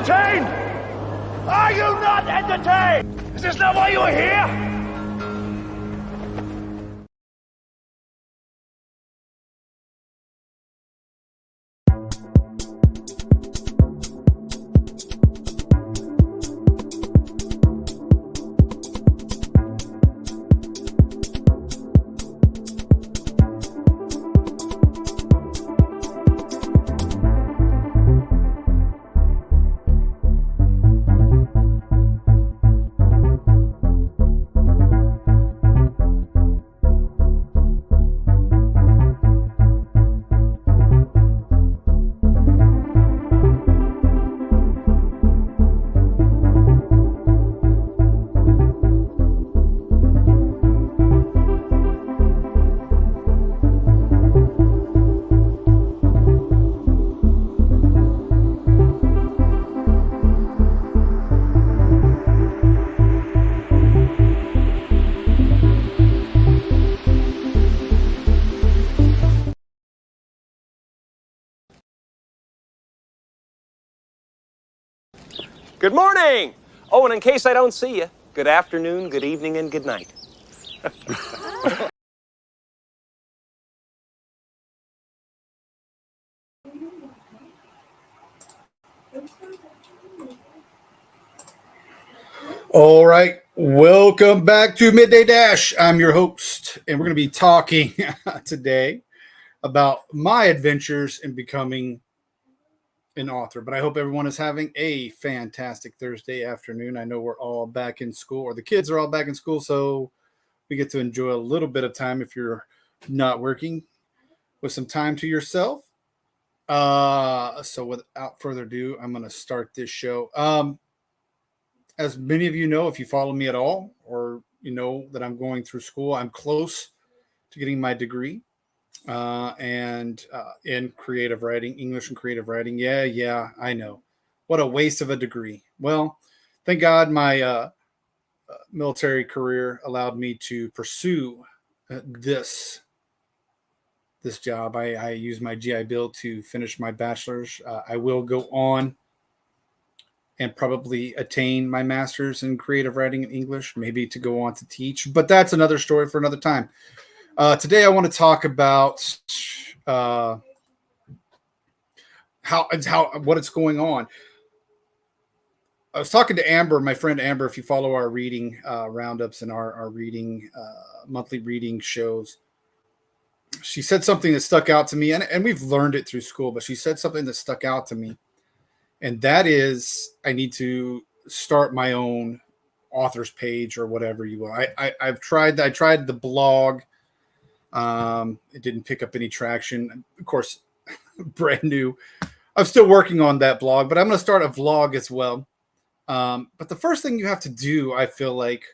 entertained? Are you not entertained? Is this not why you are here? Good morning! Oh, and in case I don't see you, good afternoon, good evening, and good night. All right. Welcome back to Midday Dash. I'm your host, and we're going to be talking today about my adventures in becoming an author. But I hope everyone is having a fantastic Thursday afternoon. I know we're all back in school, or the kids are all back in school, so we get to enjoy a little bit of time if you're not working with some time to yourself. So without further ado, I'm going to start this show. As many of you know, if you follow me at all, or you know that I'm going through school, I'm close to getting my degree and in creative writing, English and creative writing. Yeah, I know. What a waste of a degree. Well, thank God my military career allowed me to pursue this job. I used my GI Bill to finish my bachelor's. I will go on and probably attain my master's in creative writing in English, maybe to go on to teach. But that's another story for another time. Today, I want to talk about what is going on. I was talking to Amber, my friend Amber. If you follow our reading roundups and our reading monthly reading shows, she said something that stuck out to me, and we've learned it through school. But she said something that stuck out to me, and that is I need to start my own author's page or whatever you will. I tried the blog. It didn't pick up any traction. Of course, brand new. I'm still working on that blog, but I'm going to start a vlog as well. But the first thing you have to do, I feel like,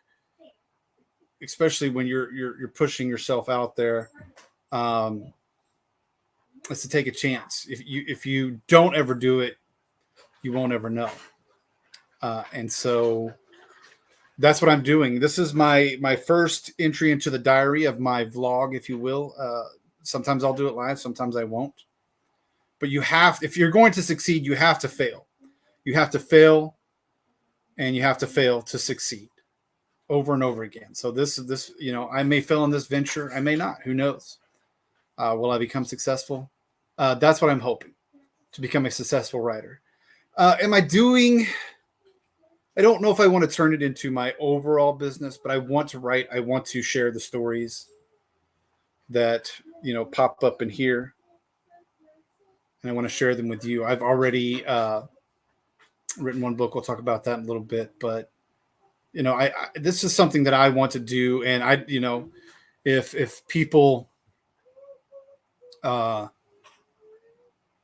especially when you're pushing yourself out there, is to take a chance. If you don't ever do it, you won't ever know. And so that's what I'm doing. This is my first entry into the diary of my vlog, if you will. Sometimes I'll do it live, sometimes I won't. But if you're going to succeed, you have to fail. You have to fail, and you have to fail to succeed over and over again. So this, I may fail in this venture, I may not. Who knows? Will I become successful? That's what I'm hoping, to become a successful writer. Am I doing? I don't know if I want to turn it into my overall business, but I want to write. I want to share the stories that pop up in here, and I want to share them with you. I've already written one book. We'll talk about that in a little bit, but I this is something that I want to do, and if people want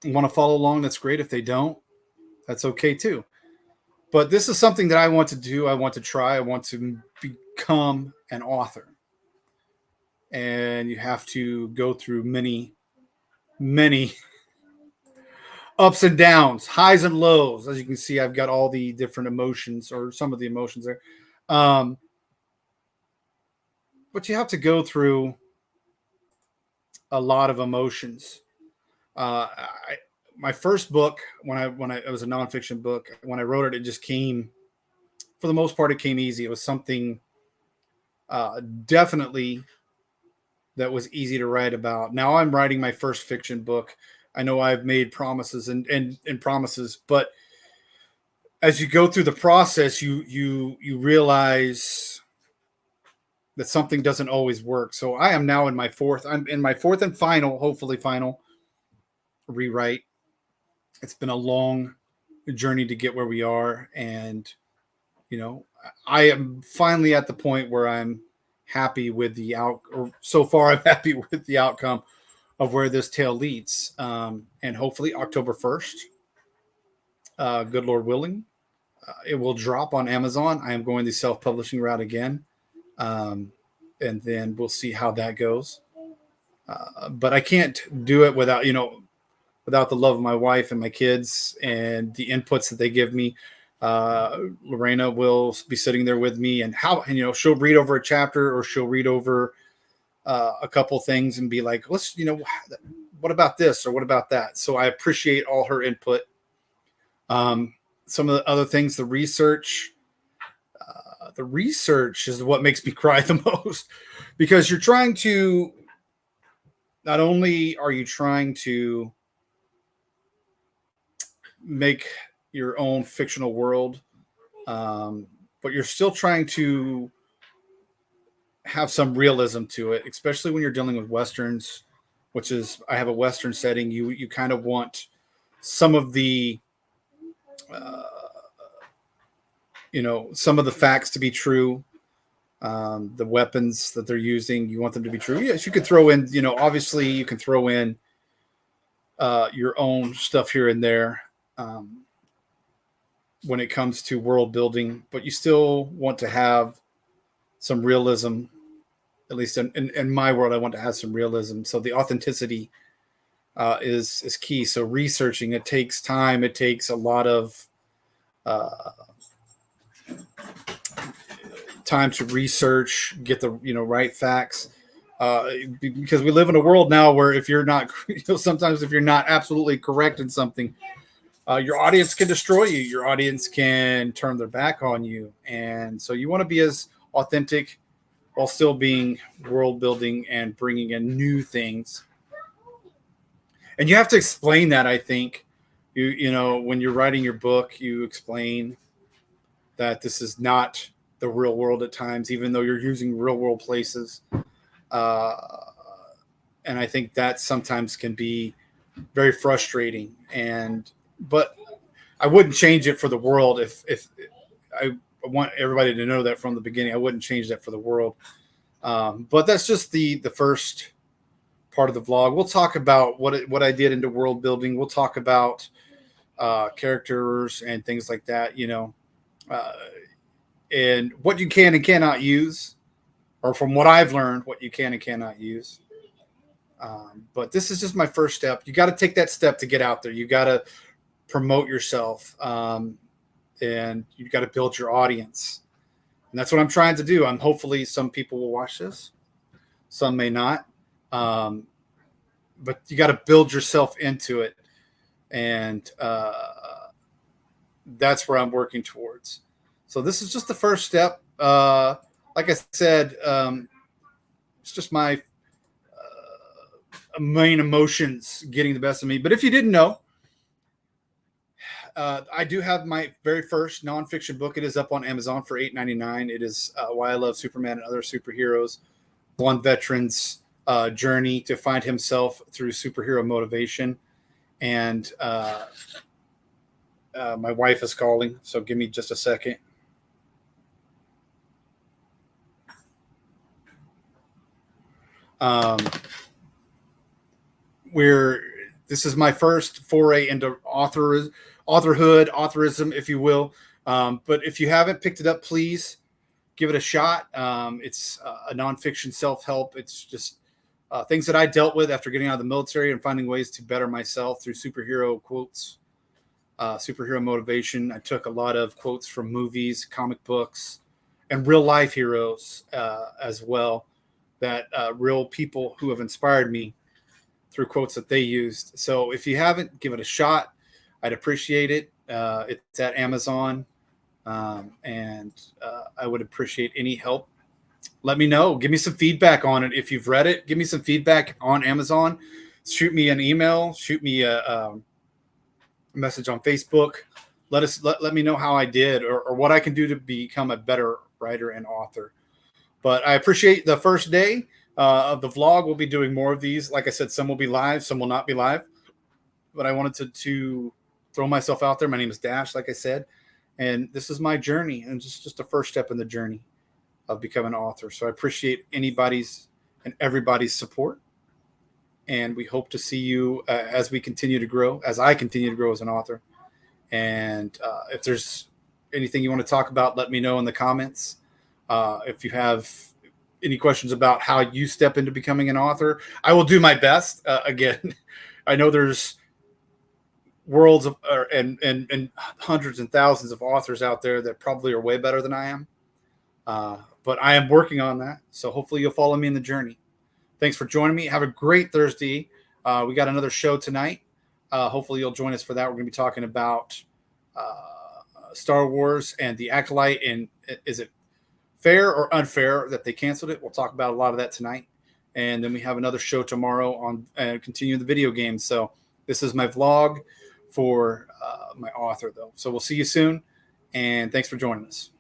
to follow along, that's great. If they don't, that's okay too. But this is something that I want to do. I want to try. I want to become an author. And you have to go through many, many ups and downs, highs and lows. As you can see, I've got all the different emotions, or some of the emotions there. But you have to go through a lot of emotions. my first book, when it was a nonfiction book, when I wrote it, it just came, for the most part, it came easy. It was something definitely that was easy to write about. Now I'm writing my first fiction book. I know I've made promises and promises, but as you go through the process, you realize that something doesn't always work. So I am now in my fourth. I'm in my fourth and final, hopefully final rewrite. It's been a long journey to get where we are, and I am finally at the point where I'm happy with the or so far I'm happy with the outcome of where this tale leads. And hopefully October 1st, good Lord willing, it will drop on Amazon. I am going the self-publishing route again. And then we'll see how that goes. But I can't do it without the love of my wife and my kids and the inputs that they give me. Lorena will be sitting there with me, and she'll read over a chapter, or she'll read over a couple things and be like, let's, what about this or what about that? So I appreciate all her input. Some of the other things, the research is what makes me cry the most, because you're trying to, not only are you trying to make your own fictional world, but you're still trying to have some realism to it, especially when you're dealing with Westerns, which is, I have a Western setting. You kind of want some of the, some of the facts to be true. The weapons that they're using, you want them to be true. Yes, you could throw in, obviously you can throw in your own stuff here and there when it comes to world building, but you still want to have some realism. At least in my world, I want to have some realism. So the authenticity is key. So researching, it takes time. It takes a lot of time to research, get the right facts. Because we live in a world now where if you're not, sometimes if you're not absolutely correct in something, your audience can destroy you. Your audience can turn their back on you. And so you want to be as authentic while still being world building and bringing in new things. And you have to explain that, I think. When you're writing your book, you explain that this is not the real world at times, even though you're using real world places. And I think that sometimes can be very frustrating. But I wouldn't change it for the world. If I want everybody to know that from the beginning, I wouldn't change that for the world. But that's just the first part of the vlog. We'll talk about what I did into world building. We'll talk about characters and things like that, and what you can and cannot use, or from what I've learned, what you can and cannot use. But this is just my first step. You got to take that step to get out there. You got to promote yourself, and you got to build your audience. And that's what I'm trying to do. Hopefully some people will watch this. Some may not. But you got to build yourself into it. And that's where I'm working towards. So this is just the first step. Like I said, it's just my main emotions getting the best of me. But if you didn't know, I do have my very first nonfiction book. It is up on Amazon for $8.99. It is Why I Love Superman and Other Superheroes. One veteran's journey to find himself through superhero motivation. And my wife is calling, so give me just a second. This is my first foray into authorism, if you will. But if you haven't picked it up, please give it a shot. It's a nonfiction self-help. It's just things that I dealt with after getting out of the military and finding ways to better myself through superhero quotes, superhero motivation. I took a lot of quotes from movies, comic books, and real life heroes as well, that real people who have inspired me. through quotes that they used. So if you haven't, give it a shot. I'd appreciate it. It's at Amazon, and I would appreciate any help. Let me know. Give me some feedback on it. If you've read it, give me some feedback on Amazon. Shoot me an email. Shoot me a message on Facebook. Let me know how I did, or what I can do to become a better writer and author. But I appreciate the first day of the vlog. We'll be doing more of these. Like I said, some will be live, some will not be live. But I wanted to throw myself out there. My name is Dash, like I said, and this is my journey, and just the first step in the journey of becoming an author. So I appreciate anybody's and everybody's support, and we hope to see you as we continue to grow, as I continue to grow as an author. And if there's anything you want to talk about, let me know in the comments. If you have any questions about how you step into becoming an author, I will do my best. Again, I know there's worlds of and hundreds and thousands of authors out there that probably are way better than I am. But I am working on that. So hopefully you'll follow me in the journey. Thanks for joining me. Have a great Thursday. We got another show tonight. Hopefully you'll join us for that. We're going to be talking about Star Wars and the Acolyte. And is it fair or unfair that they canceled it? We'll talk about a lot of that tonight. And then we have another show tomorrow on continue the video games. So this is my vlog for my author, though. So we'll see you soon. And thanks for joining us.